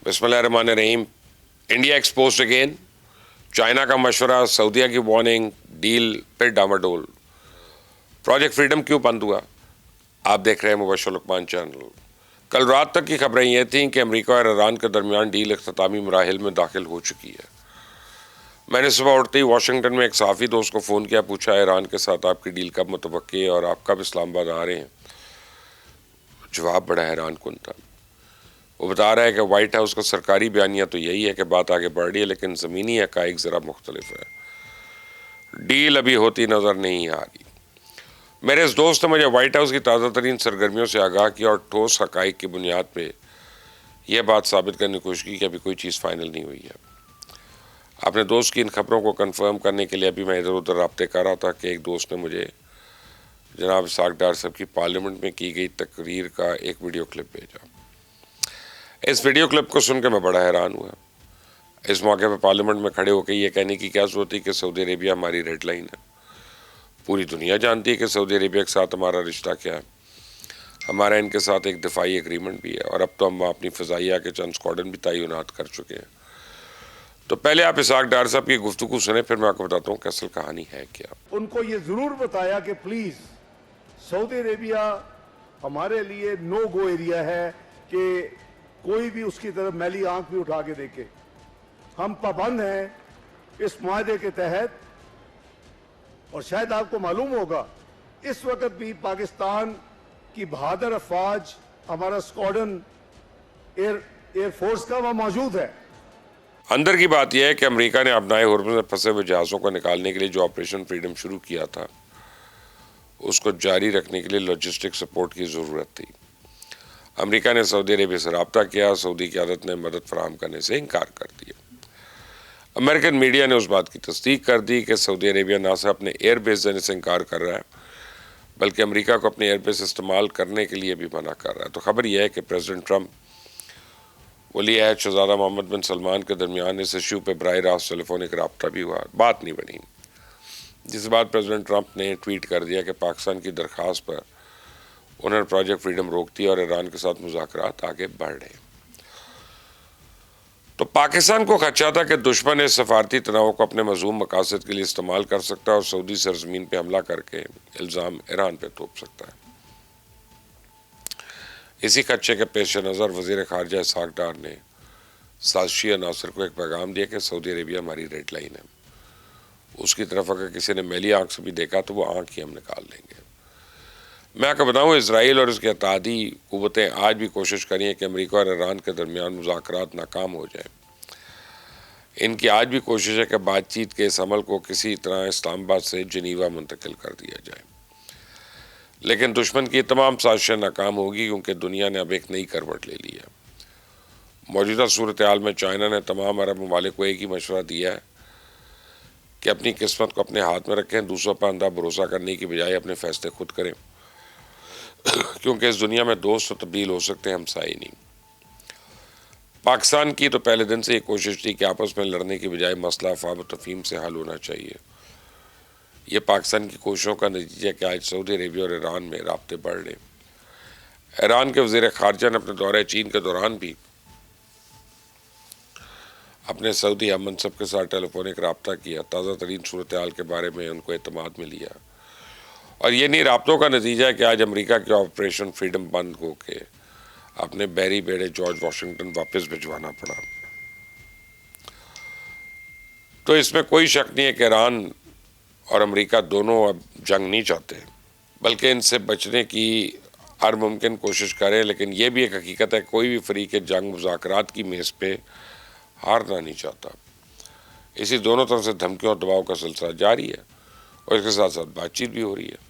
बिस्मिल्लाहिर्रहमानिर्रहीम। India exposed again, China का मशवरा, सऊदीया की वार्निंग, डील फिर डामाडोल। प्रोजेक्ट फ्रीडम क्यों बंद हुआ? आप देख रहे हैं मुबशर लुकमान चैनल। कल रात तक की खबरें ये थीं कि अमेरिका और ईरान के दरमियान डील इख्तितामी मराहिल में दाखिल हो चुकी है। मैंने सुबह उठते ही वाशिंगटन में एक सहाफ़ी दोस्त को फ़ोन किया, पूछा ईरान के साथ आपकी डील कब मुतवक्की है और आप कब इस्लामाबाद आ रहे हैं। जवाब बड़ा हैरान कुन था। वो बता रहा है कि वाइट हाउस का सरकारी बयानिया तो यही है कि बात आगे बढ़ रही है, लेकिन ज़मीनी हक़ाइक़ ज़रा मुख्तलिफ है। डील अभी होती नज़र नहीं आ रही। मेरे इस दोस्त ने मुझे वाइट हाउस की ताज़ा तरीन सरगर्मियों से आगाह किया और ठोस हक़ाइक़ की बुनियाद पर यह बात साबित करने की कोशिश की कि अभी कोई चीज़ फ़ाइनल नहीं हुई है। अपने दोस्त की इन खबरों को कंफर्म करने के लिए अभी मैं इधर उधर राब्ते कर रहा था कि एक दोस्त ने मुझे जनाब इसाक डार साहब की पार्लियामेंट में की गई तकरीर का एक वीडियो क्लिप भेजा। इस वीडियो क्लिप को सुनकर मैं बड़ा हैरान हुआ। इस मौके पर पार्लियामेंट में खड़े होकर ये कहने की क्या ज़रूरत थी कि सऊदी अरेबिया हमारी रेड लाइन है। पूरी दुनिया जानती है कि सऊदी अरेबिया के साथ हमारा रिश्ता क्या है। हमारा इनके साथ एक दिफाई एग्रीमेंट भी है और अब तो हम अपनी फ़ज़ाइया के चंद स्क्वाड्रन भी तैनात कर चुके हैं। तो पहले आप इसाक डार साहब की गुफ्तगू सुने, फिर मैं आपको बताता हूँ कि असल कहानी है क्या। उनको ये ज़रूर बताया कि प्लीज़ सऊदी अरेबिया हमारे लिए नो गो एरिया है कि कोई भी उसकी तरफ मैली आंख भी उठा के देखे। हम पाबंद हैं इस मुआहदे के तहत। और शायद आपको मालूम होगा इस वक्त भी पाकिस्तान की बहादुर अफवाज, हमारा स्क्वाड्रन एयरफोर्स का वहाँ मौजूद है। अंदर की बात यह है कि अमेरिका ने अपनाए हुर्मुज़ में फंसे हुए जहाज़ों को निकालने के लिए जो ऑपरेशन फ्रीडम शुरू किया था, उसको जारी रखने के लिए लॉजिस्टिक सपोर्ट की ज़रूरत थी। अमेरिका ने सऊदी अरेबिया से रब्ता किया, सऊदी क़यादत ने मदद फराहम करने से इनकार कर दिया। अमेरिकन मीडिया ने उस बात की तस्दीक कर दी कि सऊदी अरेबिया ना सिर्फ अपने एयर बेस देने से इनकार कर रहा है, बल्कि अमेरिका को अपने एयर बेस इस्तेमाल करने के लिए भी मना कर रहा है। तो खबर यह है कि प्रेसिडेंट ट्रंप वली अहद शहज़ादा मोहम्मद बिन सलमान के दरमियान इस इशू पर बराह रास्त टेलीफोनिक रब्ता भी हुआ, बात नहीं बनी। जिस बाद प्रेसिडेंट ट्रंप ने ट्वीट कर दिया कि पाकिस्तान की दरख्वास्त पर उन्होंने प्रोजेक्ट फ्रीडम रोक दिया और ईरान के साथ मुज़ाकरात आगे बढ़ रहे। तो पाकिस्तान को खदशा था कि दुश्मन इस सफारती तनाव को अपने मज़ूम मकासद के लिए इस्तेमाल कर सकता है और सऊदी सरजमीन पर हमला करके इल्ज़ाम ईरान पर थोप सकता है। इसी खदशे के पेश नज़र वज़ीर ख़ारजा इसाक डार ने साज़िशी अनासर को एक पैगाम दिया कि सऊदी अरेबिया हमारी रेड लाइन है। उसकी तरफ अगर किसी ने मैली आँख से भी देखा तो वो आँख ही हम निकाल लेंगे। मैं आपको बताऊँ, इसराइल और उसके इत्तेहादी क़ुव्वतें आज भी कोशिश करी हैं कि अमेरिका और ईरान के दरमियान मुज़ाकरात नाकाम हो जाए। इनकी आज भी कोशिश है कि बातचीत के इस अमल को किसी तरह इस्लामाबाद से जिनीवा मुंतकिल कर दिया जाए, लेकिन दुश्मन की तमाम साजिशें नाकाम होगी क्योंकि दुनिया ने अब एक नई करवट ले ली है। मौजूदा सूरत हाल में चाइना ने तमाम अरब ममालिक को एक ही मशवरा दिया है कि अपनी किस्मत को अपने हाथ में रखें, दूसरों पर अंधा भरोसा करने की बजाय अपने फैसले खुद करें, क्योंकि इस दुनिया में दोस्त तो तब्दील हो सकते हैं, हमसाए नहीं। पाकिस्तान की तो पहले दिन से ये कोशिश थी कि आपस में लड़ने की बजाय मसला अफ़वाह व तफ़हीम से हल होना चाहिए। ये पाकिस्तान की कोशिशों का नतीजा कि आज सऊदी अरेबिया और ईरान में राब्ते बढ़ रहे। ईरान के वज़ीर ख़ारजा ने अपने दौरे चीन के दौरान भी अपने सऊदी हम मनसब के साथ टेलीफोनिक रब्ता किया, ताज़ा तरीन सूरत हाल के बारे में उनको एतमाद में लिया। और ये नहीं राब्तों का नतीजा है कि आज अमेरिका के ऑपरेशन फ्रीडम बंद हो के अपने बहरी बेड़े जॉर्ज वाशिंगटन वापस भिजवाना पड़ा। तो इसमें कोई शक नहीं है कि ईरान और अमेरिका दोनों अब जंग नहीं चाहते, बल्कि इनसे बचने की हर मुमकिन कोशिश करें। लेकिन यह भी एक हकीकत है, कोई भी फरीक जंग मुज़ाकरात की मेज़ पे हारना नहीं चाहता। इसी दोनों तरफ से धमकियों और दबाव का सिलसिला जारी है और इसके साथ साथ बातचीत भी हो रही है।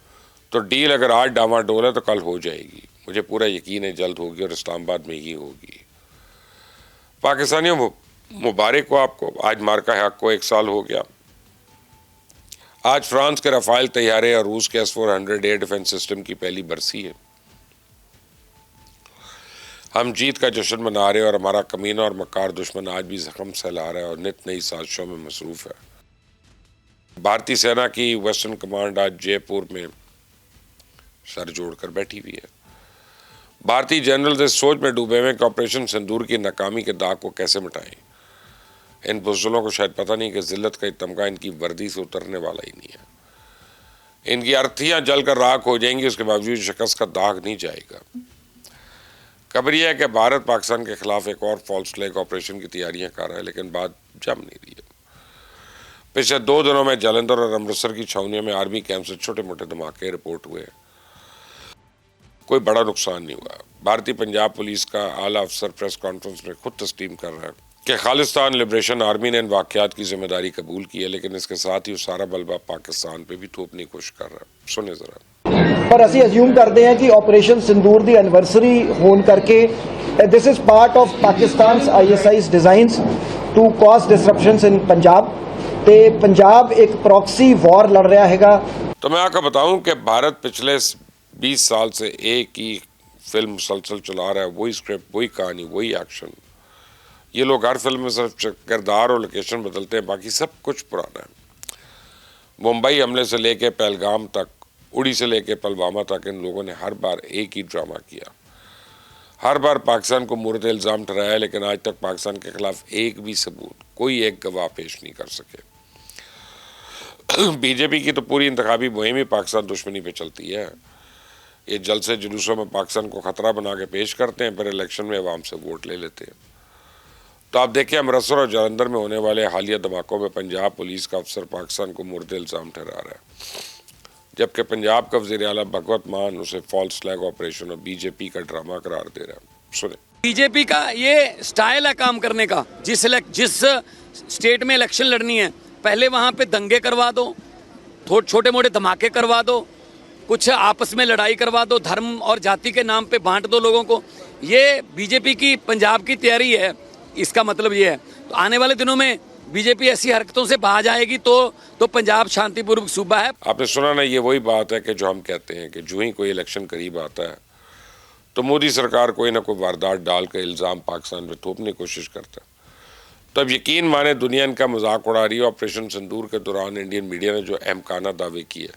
तो डील अगर आज डामाडोल है तो कल हो जाएगी। मुझे पूरा यकीन है जल्द होगी और इस्लामाबाद में ही होगी। पाकिस्तानियों, मुबारक हो आपको, आज मार्का हक को 1 साल हो गया। आज फ्रांस के रफ़ाइल तैयारे और रूस के S-400 एयर डिफेंस सिस्टम की पहली बरसी है। हम जीत का जश्न मना रहे और हमारा कमीना और मक्कार दुश्मन आज भी जख्म सहला रहा है और नित नई साजिशों में मसरूफ़ है। भारतीय सेना की वेस्टर्न कमांड आज जयपुर में सर जोड़कर बैठी हुई है। भारतीय जनरल्स इस सोच में डूबे हुए कि ऑपरेशन सिंदूर की नाकामी के दाग को कैसे मिटाएं। इन बुज़दिलों को शायद पता नहीं कि जिल्लत का तमगा इनकी वर्दी से उतरने वाला ही नहीं है। इनकी अर्थियां जलकर राख हो जाएंगी, उसके बावजूद शिकस्त का दाग नहीं जाएगा। खबर यह है कि भारत पाकिस्तान के खिलाफ एक और फॉल्स फ्लैग ऑपरेशन की तैयारियां कर रहा है, लेकिन बात जम नहीं रही है। पिछले 2 दिनों में जालंधर और अमृतसर की छावनियों में आर्मी कैंप से छोटे मोटे धमाके रिपोर्ट हुए। कोई बड़ा नुकसान नहीं हुआ। भारतीय पंजाब पुलिस का आला अफसर प्रेस कॉन्फ्रेंस में खुद तस्लीम कर रहा है कि खालिस्तान लिबरेशन आर्मी ने इन वाक़यात की जिम्मेदारी कबूल की है, लेकिन इसके साथ ही वो सारा बलबा पाकिस्तान पे भी थोपने की कोशिश कर रहा है। सुने जरा। पर ਅਸੀਂ ਅਸਿਊਮ ਕਰਦੇ ਹਾਂ ਕਿ ਆਪਰੇਸ਼ਨ ਸਿੰਦੂਰ ਦੀ ਐਨਵਰਸਰੀ ਹੋਣ ਕਰਕੇ this is part of Pakistan's ਆਈਐਸਆਈ's designs to cause disruptions in Punjab ਤੇ ਪੰਜਾਬ ਇੱਕ ਪ੍ਰੌਕਸੀ ਵਾਰ ਲੜ ਰਿਹਾ ਹੈਗਾ। तो मैं आपको बताऊं कि भारत पिछले 20 साल से एक ही फिल्म मुसलसल चला रहा है, वही स्क्रिप्ट, वही कहानी, वही एक्शन। ये लोग हर फिल्म में सिर्फ किरदार और लोकेशन बदलते हैं, बाकी सब कुछ पुराना है। मुंबई हमले से लेके पहलगाम तक, उड़ी से लेके पुलवामा तक इन लोगों ने हर बार एक ही ड्रामा किया। हर बार पाकिस्तान को मुर्द इल्ज़ाम ठहराया, लेकिन आज तक पाकिस्तान के खिलाफ एक भी सबूत, कोई एक गवाह पेश नहीं कर सके। बीजेपी की तो पूरी इंतखाबी मुहिम ही पाकिस्तान दुश्मनी पे चलती है। ये जलसे जुलूसों में पाकिस्तान को खतरा बना के पेश करते हैं, फिर इलेक्शन में अवाम से वोट ले लेते हैं। तो आप देखिए, अमृतसर और जालंधर में होने वाले हालिया धमाकों में पंजाब पुलिस का अफसर पाकिस्तान को मुर्द इल्ज़ाम ठहरा रहा है, जबकि पंजाब का वज़ीर आला भगवत मान उसे फॉल्स फ्लैग ऑपरेशन और बीजेपी का ड्रामा करार दे रहा है। सुने। बीजेपी का ये स्टाइल है काम करने का। जिस स्टेट में इलेक्शन लड़नी है, पहले वहाँ पे दंगे करवा दो, छोटे मोटे धमाके करवा दो, कुछ आपस में लड़ाई करवा दो, धर्म और जाति के नाम पे बांट दो लोगों को। ये बीजेपी की पंजाब की तैयारी है। इसका मतलब ये है, तो आने वाले दिनों में बीजेपी ऐसी हरकतों से बाहर जाएगी तो पंजाब शांतिपूर्वक सूबा है। आपने सुना ना, ये वही बात है कि जो हम कहते हैं कि जो ही कोई इलेक्शन करीब आता है तो मोदी सरकार कोई ना कोई वारदात डाल कर इल्ज़ाम पाकिस्तान पे थोपने की कोशिश करता है। तो अब यकीन माने, दुनिया इनका मजाक उड़ा रही है। ऑपरेशन सिंदूर के दौरान इंडियन मीडिया ने जो अहमकाना दावे किए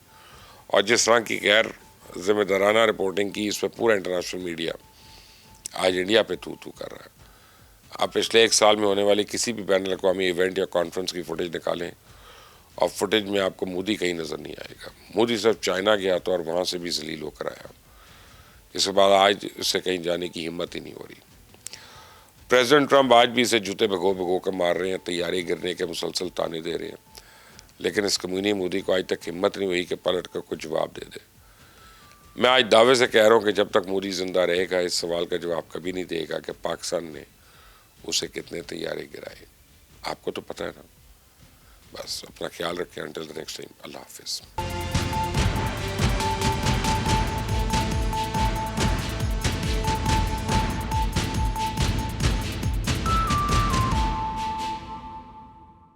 और जिस तरह की गैर जिम्मेदाराना रिपोर्टिंग की, इस पर पूरा इंटरनेशनल मीडिया आज इंडिया पे थू थू कर रहा है। आप पिछले 1 साल में होने वाली किसी भी बैन अवी इवेंट या कॉन्फ्रेंस की फुटेज निकालें और फुटेज में आपको मोदी कहीं नज़र नहीं आएगा। मोदी सिर्फ चाइना गया था और वहाँ से भी जलील होकर आया। इसके बाद आज इससे कहीं जाने की हिम्मत ही नहीं हो रही। प्रेसिडेंट ट्रंप आज भी इसे जूते भिगो कर मार रहे हैं, तैयारी गिरने के मुसलसल ताने दे रहे हैं, लेकिन इस कमीनी मोदी को आज तक हिम्मत नहीं हुई कि पलट कर कुछ जवाब दे दे। मैं आज दावे से कह रहा हूँ कि जब तक मोदी जिंदा रहेगा, इस सवाल का जवाब कभी नहीं देगा कि पाकिस्तान ने उसे कितने तैयारे गिराए। आपको तो पता है ना। बस अपना ख्याल रखें। अंटिल द नेक्स्ट टाइम, अल्लाह हाफिज़।